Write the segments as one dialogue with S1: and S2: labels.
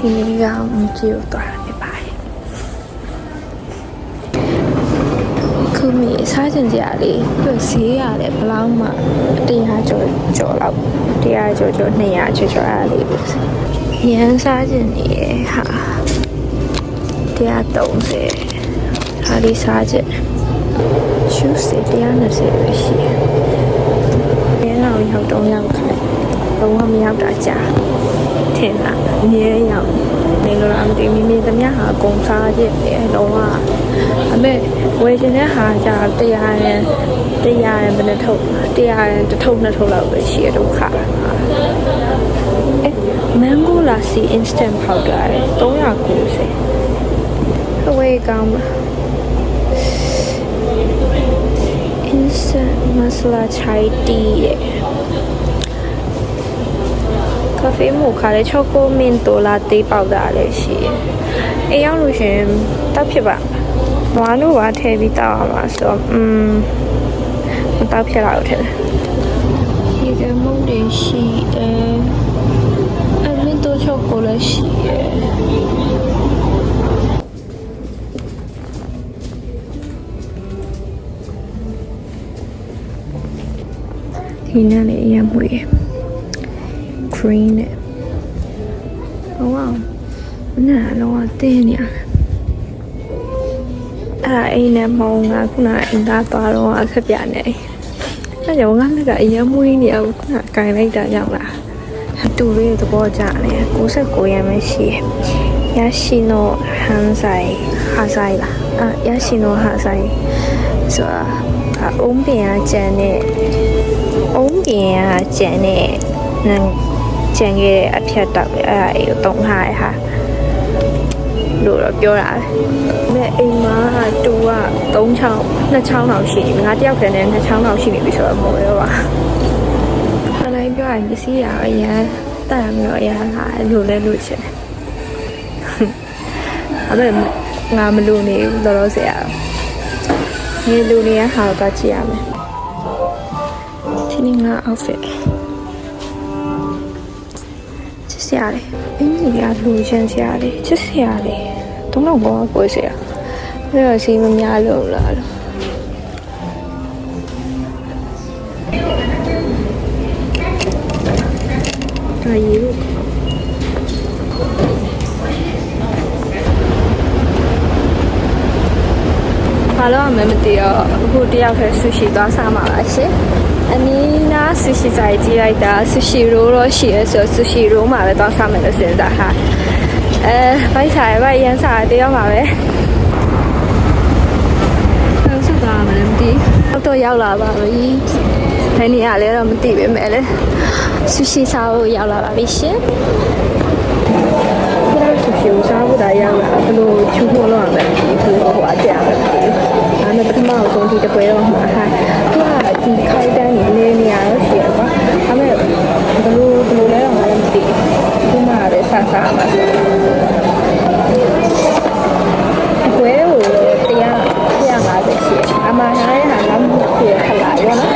S1: ဒီနေ့ကမကြည့်တော့တာဖြစ်ပါတယ်ခုမိစားချင်ကြလေးပြီးဈေးရတယ်ဘလောက်မှ100ကျော်လောက်100ကျော်200ကျော်အဲ့လေးပဲရန်စားချင်နေရဟာ130ဟာဒီစားချင်ရှုစေ120ပဲရှိတယ်။ရဲအောင်ရောက်တော့ရောက်ခိုင်းလုံးဝမရောက်တာကြာထင်လားအမြဲရောက်နေလို့လားမသိမိမိသမျှဟာအကုန်စားချင်တယ်လုံးဝအမေဝယ်ချင်တဲ့ဟာကြာ100ရန်ဘယ်နှထုပ်100ရန်တစ်ထုပ်နှစ်ထုပ်လောက်ပဲရှိရတော့ခါမန်ဂိုလာစီ instant powder 390အဝေးကောင်းပါinstant masala chai tea 咖啡mocha နဲ့ choco mint latte powder လည်းရှိတယ်။အေးရောက်လို့ရှင်တောက်ဖြစ်ပါ။နွားလို့ပါထည့်ပြီးတောက်အောင်ပါဆိုတော့မတောက်ဖြစ်လာတော့ထင်တယ်။ဒီကမုန်တွေရှိတယ်။အမင်းတို့ choco လည်းရှိတယ်။ဒီနေ့လည်းအရင်မွေး green နဲ့ဝေါနာတော့တင်းနေအဲ့အိမ်နဲ့မောင်ကခုနအင်သားသွားတော့အခက်ပြနေအဲ့ကြောင့်ငါလည်းကအရင်မွေးနေအောင်ခုနကင်လိုက်တာရောက်လာတူလေးသဘောကျတယ်69ရမ်းပဲရှိရရှိနိုဟန်ဆိုင်ဟာဆိုင်လားရရှိနိုဟာဆိုင်ဆိုတာအုံးပြင်ကကျန်တဲ့အုံးပြင်ကကျန်တဲ့ကျန်ခဲ့တဲ့အဖြတ်တောက်အဲ့ဒါအေးကိုတုံးထားတဲ့ဟာလို့တော့ပြောတာပဲအိမ်မှာတူက3ချောင်း2ချောင်းလောက်ရှိနေငါတယောက်တည်းနဲ့2ချောင်းလောက်ရှိနေပြီဆိုတော့မို့ရောပါအတိုင်းပြောရင်ပစ္စည်းရအရင်တက်ရမျိုးအရင်ဟာလို့လဲလို့ချင်တယ်အဲ့ဒါငါမလို့နေဘူးတော်တော်ဆရာငယ်လူနေရဟာတော့ကြည့်ရမယ်ဒီနေ့ငါ outfit ချစ်စရာလေအင်းကြီးကလူချင်းစရာလေချစ်စရာလေတုံးတော့ဘောကိုစရာအဲ့တော့စီမများလို့လားဒါရီလို့ဘာလို့မသိတော့အခုတယောက်ထဲဆူရှီသွားစားမှာပါရှင်အနီးနားဆူရှီဆိုင်ကြည့်လိုက်တာဆူရှီရိုးတော့ရှိရဲဆိုဆူရှီရိုးမှာပဲသွားစားမယ်လို့စဉ်းစားဟာဘိုက်ဆိုင်ဘိုက်ရန်စားတယောက်မှာပဲဆက်သွားမယ်မသိတော့ရောက်လာပါပြီဘယ်နေရာလဲတော့မသိပဲမဲ့လေဆူရှီစားဖို့ရောက်လာပါပြီရှင်ဆူရှီစားဖို့ဒါရောက်လာဘလို့ချူဖို့လောက်အောင်ပဲဒီဟိုအကြမ်းပဲမသိဘူးဒါနဲ့ပထမဆုံးဒီတပွဲတော့မှာဟာသူကဒီခိုင်တန်းနေနေရတော့ရှိရပါဒါပေမဲ့ဘလို့လဲတော့မသိဘူးဒီမှာလည်းဆဆာပါအပွဲကို150ရှိအမှန်တိုင်းဟာလမ်းပြခလာရောနော်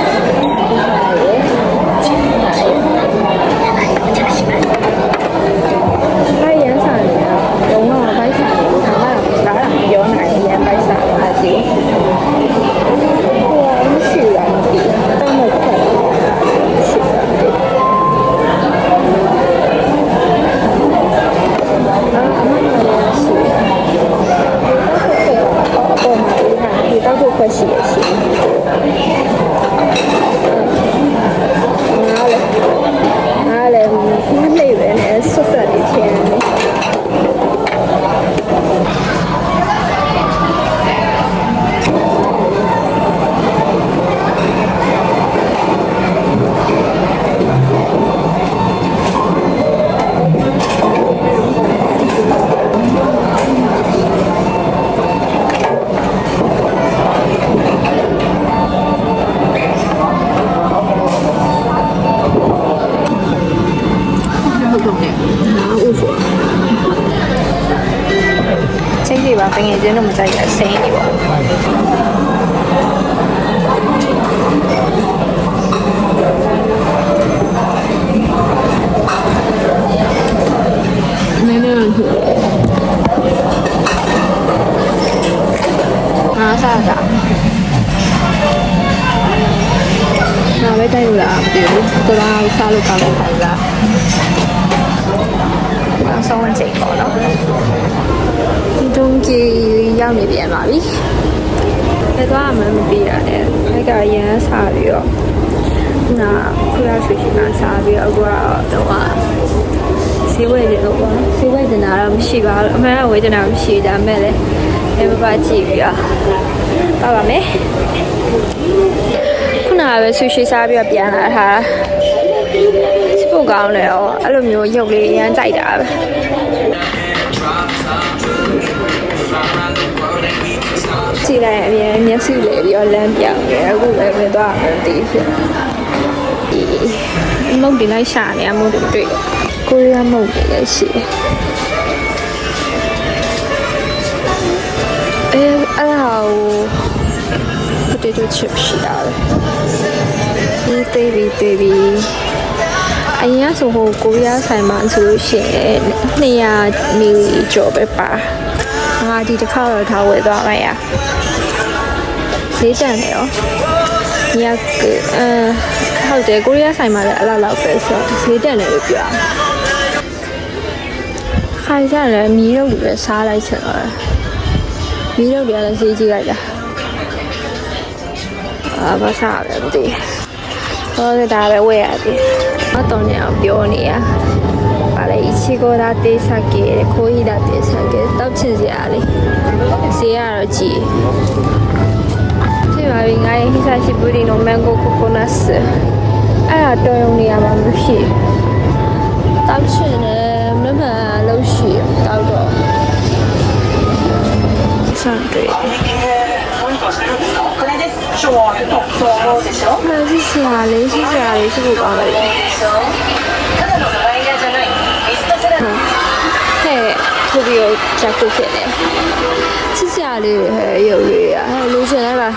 S1: တကယ်ချင်းတော့မကြိုက်ရစိမ့်နေပါနည်းနည်းဟို မသိဘူးတော်တော်စားလို့ကောင်းတဲ့ခံစားနောက်ဆုံးချိန်ပေါ့နော်ဒုံကြီးရောက်နေပြန်ပါပြီဘယ်သွားမှမပြီးရတယ်အဲ့ကရမ်းစားပြီးတော့ခုနဆွေရှိမှစားပြီးတော့အခုတော့ဈေးဝယ်နေလို့ပေါ့ဈေးဝယ်နေတာတော့မရှိပါဘူးအမှန်ကဝယ်နေတာမရှိဒါပေမဲ့လည်းဘယ်မှာကြည့်ပြီးတော့ပါမယ်ခုနကပဲဆူရှီစားပြီးတော့ပြန်လာတာစပုတ်ကောင်းတယ်ရောအဲ့လိုမျိုးရုပ်လေးရမ်းကြိုက်တာပဲကြည့်လိုက်အမြဲမျက်စိလေးပြီးတော့လမ်းပြောင်းနေအခုပဲမသွားမှန်းသိဖြစ်မုတ်တင်လိုက်ရှာနေအမုတ်တွေတွေ့ကိုရီးယားမုတ်တွေလည်းရှိတယ်အဲ့ဒါကို potato chip ရှိတာပဲဒီတေးပြီးအရင်ကဆိုဟိုကိုရီးယားဆိုင်မှာဆိုလို့ရှိရင်200မီလီကျော်ပဲပါဒီတစ်ခါတော့ထားဝယ်သွားလိုက်ရဈေးတန်တယ်ရောညကဟုတ်တယ်ကိုရီးယားဆိုင်မှာလည်းအလောက်ပဲဆိုတော့ဈေးတန်တယ်လို့ပြောခိုင်ကြတယ်မီးရုပ်တွေလည်းစားလိုက်ချင်တော့မီးရုပ်တွေကလည်းဈေးကြီးလိုက်တာဘာစားလဲမသိဟောဒါပဲဝယ်ရတယ်တော့ညအောင်ပြောနေရပါလေအချီကိုဒါတေးစားကြတယ်ခိုးဟိဒါတေးစားကြတောက်ချင်စရာလေးဈေးကတော့ကြီးပါပြီငါရဲ့ဟိစားရှိပူရီနိုမန်ဂိုကိုကိုနတ်စ်အဲ့ဒါတော်ရုံနေရမှာမရှိတောက်ချင်တယ်မမလို့ရှိတောက်တော့စံတွေ့これです昭和の総合でしょရှိစရာလေးရှိဖို့ကောင်းတယ်ただのドライヤーじゃないミストプランဟဲ့ထိုးပြီးတော့ချက်ကိုဖြစ်နေရှိစရာလေးရုပ်လေးလိုချင်တယ်ပါ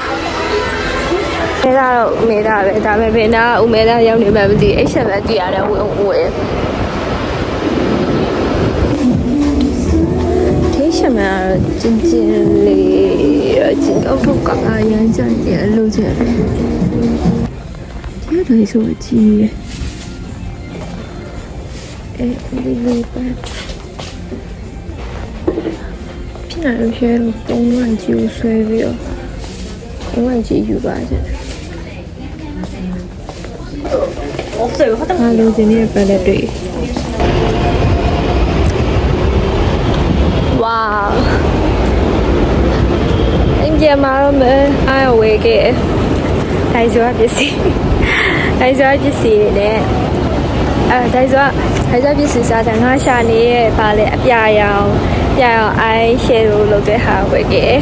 S1: မဲတာတော့မဲတာပဲဒါပေမဲ့ဘယ်နာဦးမဲတာရောက်နေမှမသိအိတ်ဆက်ပဲတည်ရတယ်ဝင်ထိရှမကျင်းလေးကျင်းတော့ကရမ်းကြတယ်လိုချင်တယ်ဒီတော့ဆိုကြည့်ဒီလိုပဲဖြစ်နေလို့ရှိရင်ပုံမှန်ကြည့်ဆွဲပြီးတော့ပုံမှန်ကြည့်ယူပါကြတယ်없어요. 화장품. 팔레트. 와우. 이제 말하면 아유 왜게 다이소아 비시. 다이소아 비시네. 다이소아 비시 사장 하샤니 발레 뼈야오 아이섀도우 လုပ်တဲ့ဟာ왜게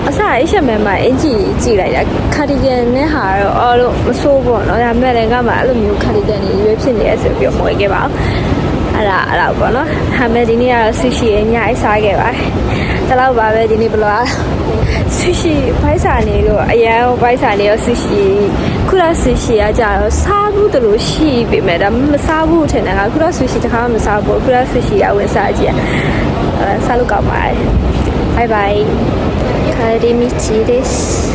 S1: အစားအိရှက်မဲမှာအင်ကြီးကြည့်လိုက်တာကာဒီဂန်နဲ့ဟာတော့အော်လို့မဆိုးပေါ့နော်ဒါပေမဲ့လည်းကမှအဲ့လိုမျိုးကာဒီဂန်တွေရွေးဖြစ်နေရဆိုပြီးမဝယ်ခဲ့ပါဘူးအဲ့ဒါပေါ့နော်ဒါပေမဲ့ဒီနေ့ကတော့ဆူရှီအညာအိုက်စားခဲ့ပါတယ်တလောက်ပါပဲဒီနေ့ဘလော့ဆူရှီဖိုက်စာနေလို့အရန်ဖိုက်စာနေရောဆူရှီခုနဆူရှီကကြတော့စားဘူးတလို့ရှိပေမဲ့ဒါမစားဘူးထင်တယ်ကခုနဆူရှီတစ်ခါမှမစားဘူးခုနဆူရှီကဝင်စားကြည့်စားလို့ကောင်းပါတယ်バイバイ帰り道です